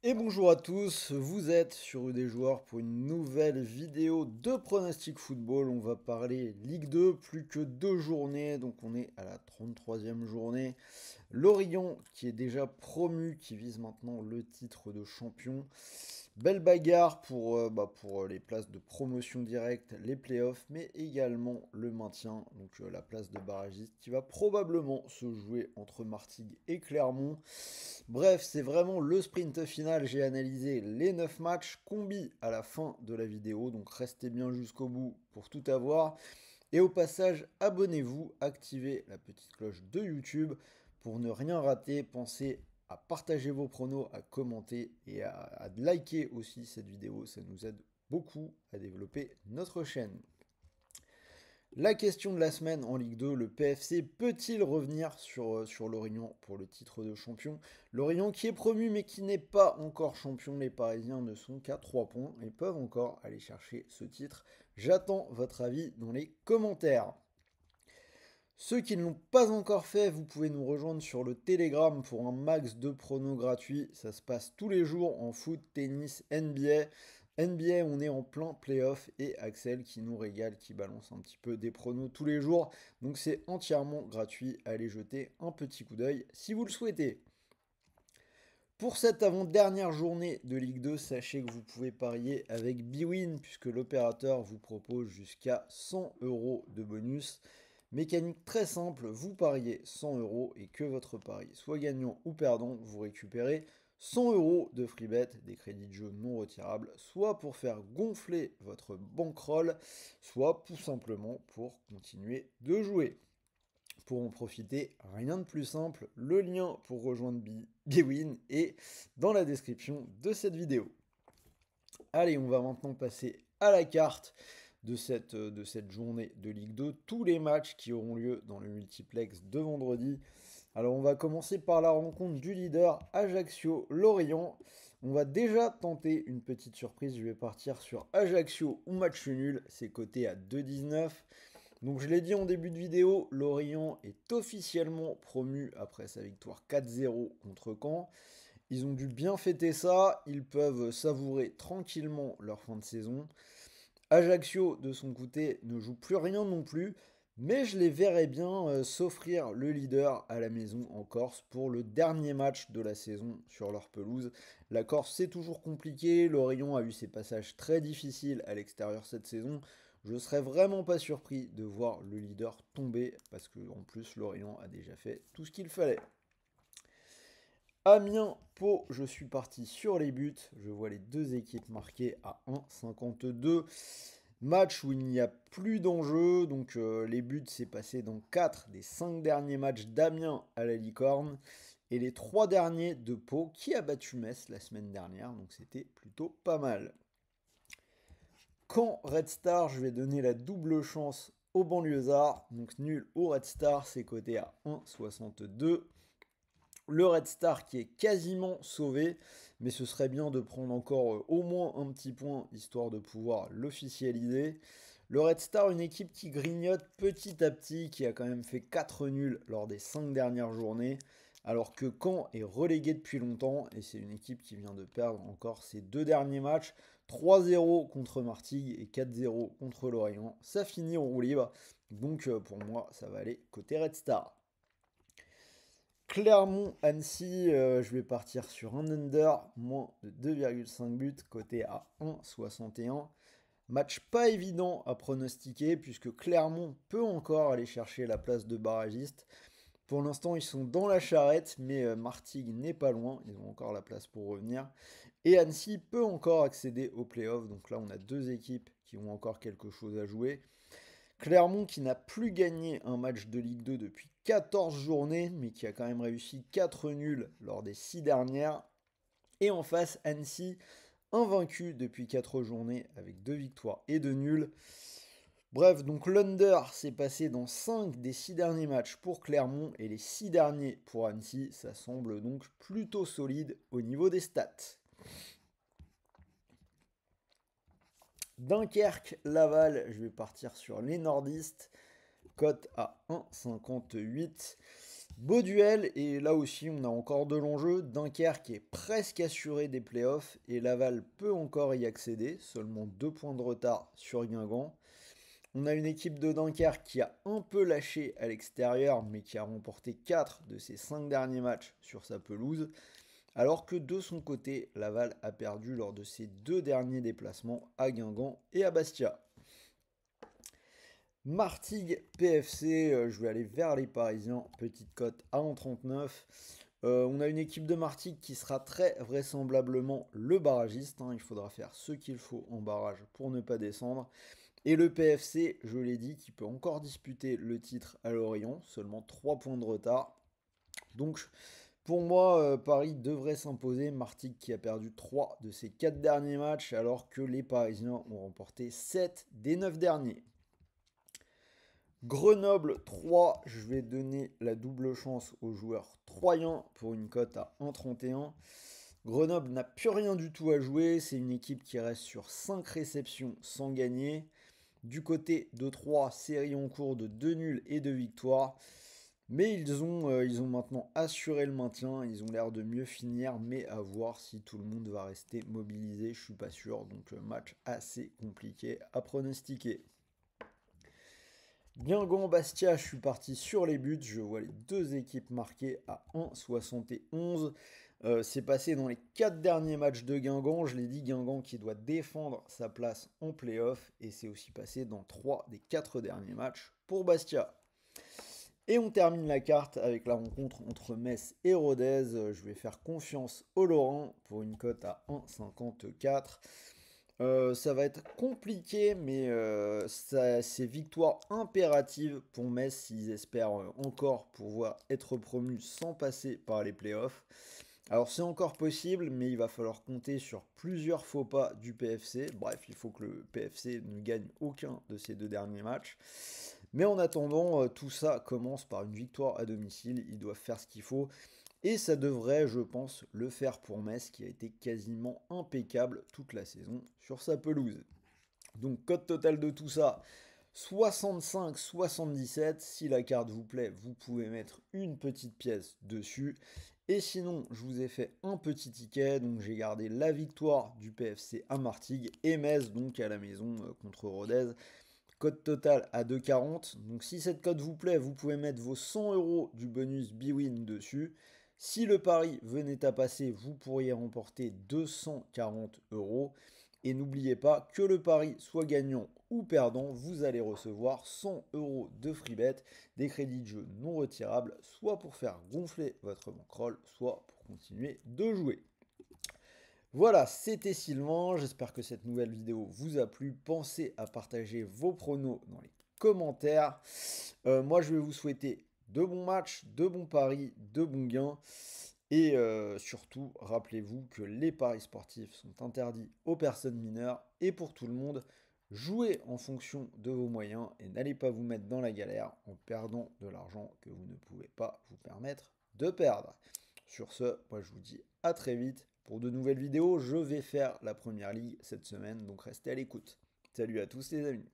Et bonjour à tous, vous êtes sur des joueurs pour une nouvelle vidéo de pronostic football. On va parler Ligue 2, plus que 2 journées, donc on est à la 33e journée. Lorient qui est déjà promu, qui vise maintenant le titre de champion. Belle bagarre pour les places de promotion directe, les playoffs, mais également le maintien, donc la place de barragiste qui va probablement se jouer entre Martigues et Clermont. Bref, c'est vraiment le sprint final. J'ai analysé les 9 matchs, combi à la fin de la vidéo, donc restez bien jusqu'au bout pour tout avoir. Et au passage, abonnez-vous, activez la petite cloche de YouTube pour ne rien rater. Pensez à partager vos pronos, à commenter et à liker aussi cette vidéo. Ça nous aide beaucoup à développer notre chaîne. La question de la semaine en Ligue 2, le PFC peut-il revenir sur Lorient pour le titre de champion? Lorient qui est promu mais qui n'est pas encore champion, les Parisiens ne sont qu'à 3 points et peuvent encore aller chercher ce titre. J'attends votre avis dans les commentaires. Ceux qui ne l'ont pas encore fait, vous pouvez nous rejoindre sur le Telegram pour un max de pronos gratuits. Ça se passe tous les jours en foot, tennis, NBA. NBA, on est en plein playoff et Axel qui nous régale, qui balance un petit peu des pronos tous les jours. Donc c'est entièrement gratuit. Allez jeter un petit coup d'œil si vous le souhaitez. Pour cette avant-dernière journée de Ligue 2, sachez que vous pouvez parier avec Bwin puisque l'opérateur vous propose jusqu'à 100 euros de bonus. Mécanique très simple, vous pariez 100 euros et que votre pari soit gagnant ou perdant, vous récupérez 100 euros de free bet, des crédits de jeu non retirables, soit pour faire gonfler votre bankroll, soit tout simplement pour continuer de jouer. Pour en profiter, rien de plus simple, le lien pour rejoindre Bwin est dans la description de cette vidéo. Allez, on va maintenant passer à la carte de cette journée de Ligue 2, tous les matchs qui auront lieu dans le multiplex de vendredi. Alors on va commencer par la rencontre du leader Ajaccio-Lorient. On va déjà tenter une petite surprise, je vais partir sur Ajaccio ou match nul, c'est coté à 2,19. Donc je l'ai dit en début de vidéo, Lorient est officiellement promu après sa victoire 4-0 contre Caen. Ils ont dû bien fêter ça, ils peuvent savourer tranquillement leur fin de saison. Ajaccio, de son côté, ne joue plus rien non plus, mais je les verrais bien s'offrir le leader à la maison en Corse pour le dernier match de la saison sur leur pelouse. La Corse, c'est toujours compliqué, Lorient a eu ses passages très difficiles à l'extérieur cette saison. Je serais vraiment pas surpris de voir le leader tomber, parce que en plus, Lorient a déjà fait tout ce qu'il fallait. Amiens, Pau, je suis parti sur les buts. Je vois les deux équipes marquées à 1,52. Match où il n'y a plus d'enjeu. Donc les buts s'est passé dans 4 des 5 derniers matchs d'Amiens à la Licorne. Et les 3 derniers de Pau qui a battu Metz la semaine dernière. Donc c'était plutôt pas mal. Quand Red Star, je vais donner la double chance aux banlieusards. Donc nul au Red Star, c'est coté à 1,62. Le Red Star qui est quasiment sauvé, mais ce serait bien de prendre encore au moins un petit point histoire de pouvoir l'officialiser. Le Red Star, une équipe qui grignote petit à petit, qui a quand même fait 4 nuls lors des 5 dernières journées, alors que Caen est relégué depuis longtemps, et c'est une équipe qui vient de perdre encore ses 2 derniers matchs, 3-0 contre Martigues et 4-0 contre Lorient. Ça finit en roue libre, donc pour moi ça va aller côté Red Star. Clermont-Annecy, je vais partir sur un under, moins de 2,5 buts, coté à 1,61. Match pas évident à pronostiquer puisque Clermont peut encore aller chercher la place de barragiste. Pour l'instant, ils sont dans la charrette, mais Martigues n'est pas loin, ils ont encore la place pour revenir. Et Annecy peut encore accéder aux playoffs, donc là on a deux équipes qui ont encore quelque chose à jouer. Clermont qui n'a plus gagné un match de Ligue 2 depuis 14 journées, mais qui a quand même réussi 4 nuls lors des 6 dernières. Et en face, Annecy, invaincu depuis 4 journées avec 2 victoires et 2 nuls. Bref, donc l'under s'est passé dans 5 des 6 derniers matchs pour Clermont et les 6 derniers pour Annecy. Ça semble donc plutôt solide au niveau des stats. Dunkerque-Laval, je vais partir sur les nordistes. Cote à 1,58. Beau duel, et là aussi on a encore de l'enjeu. Dunkerque est presque assuré des playoffs et Laval peut encore y accéder, seulement 2 points de retard sur Guingamp. On a une équipe de Dunkerque qui a un peu lâché à l'extérieur, mais qui a remporté 4 de ses 5 derniers matchs sur sa pelouse, alors que de son côté, Laval a perdu lors de ses 2 derniers déplacements à Guingamp et à Bastia. Martigues PFC, je vais aller vers les Parisiens, petite cote à 1,39. On a une équipe de Martigues qui sera très vraisemblablement le barragiste, hein. Il faudra faire ce qu'il faut en barrage pour ne pas descendre. Et le PFC, je l'ai dit, qui peut encore disputer le titre à Lorient, seulement 3 points de retard. Donc pour moi, Paris devrait s'imposer. Martigues qui a perdu 3 de ses 4 derniers matchs, alors que les Parisiens ont remporté 7 des 9 derniers. Grenoble 3, je vais donner la double chance aux joueurs troyens pour une cote à 1,31. Grenoble n'a plus rien du tout à jouer, c'est une équipe qui reste sur 5 réceptions sans gagner. Du côté de 3, série en cours de 2 nuls et 2 victoires. Mais ils ont maintenant assuré le maintien, ils ont l'air de mieux finir, mais à voir si tout le monde va rester mobilisé, je suis pas sûr. Donc match assez compliqué à pronostiquer. Guingamp-Bastia, je suis parti sur les buts. Je vois les deux équipes marquées à 1,71. C'est passé dans les 4 derniers matchs de Guingamp. Je l'ai dit, Guingamp qui doit défendre sa place en play-off. Et c'est aussi passé dans 3 des 4 derniers matchs pour Bastia. Et on termine la carte avec la rencontre entre Metz et Rodez. Je vais faire confiance aux Lorrains pour une cote à 1,54. Ça va être compliqué, mais c'est victoire impérative pour Metz s'ils espèrent encore pouvoir être promus sans passer par les playoffs. Alors c'est encore possible, mais il va falloir compter sur plusieurs faux pas du PFC. Bref, il faut que le PFC ne gagne aucun de ces 2 derniers matchs. Mais en attendant, tout ça commence par une victoire à domicile. Ils doivent faire ce qu'il faut. Et ça devrait, je pense, le faire pour Metz, qui a été quasiment impeccable toute la saison sur sa pelouse. Donc, cote totale de tout ça, 65-77. Si la carte vous plaît, vous pouvez mettre une petite pièce dessus. Et sinon, je vous ai fait un petit ticket. Donc, j'ai gardé la victoire du PFC à Martigues et Metz, donc à la maison contre Rodez. Cote totale à 2,40. Donc si cette cote vous plaît, vous pouvez mettre vos 100 € du bonus Bwin dessus. Si le pari venait à passer, vous pourriez remporter 240 €. Et n'oubliez pas que le pari soit gagnant ou perdant, vous allez recevoir 100 € de free bet, des crédits de jeu non retirables, soit pour faire gonfler votre bankroll, soit pour continuer de jouer. Voilà, c'était Sylvain, j'espère que cette nouvelle vidéo vous a plu. Pensez à partager vos pronos dans les commentaires. Moi, je vais vous souhaiter de bons matchs, de bons paris, de bons gains. Et surtout, rappelez-vous que les paris sportifs sont interdits aux personnes mineures et pour tout le monde. Jouez en fonction de vos moyens et n'allez pas vous mettre dans la galère en perdant de l'argent que vous ne pouvez pas vous permettre de perdre. Sur ce, moi je vous dis à très vite pour de nouvelles vidéos. Je vais faire la première ligue cette semaine, donc restez à l'écoute. Salut à tous les amis.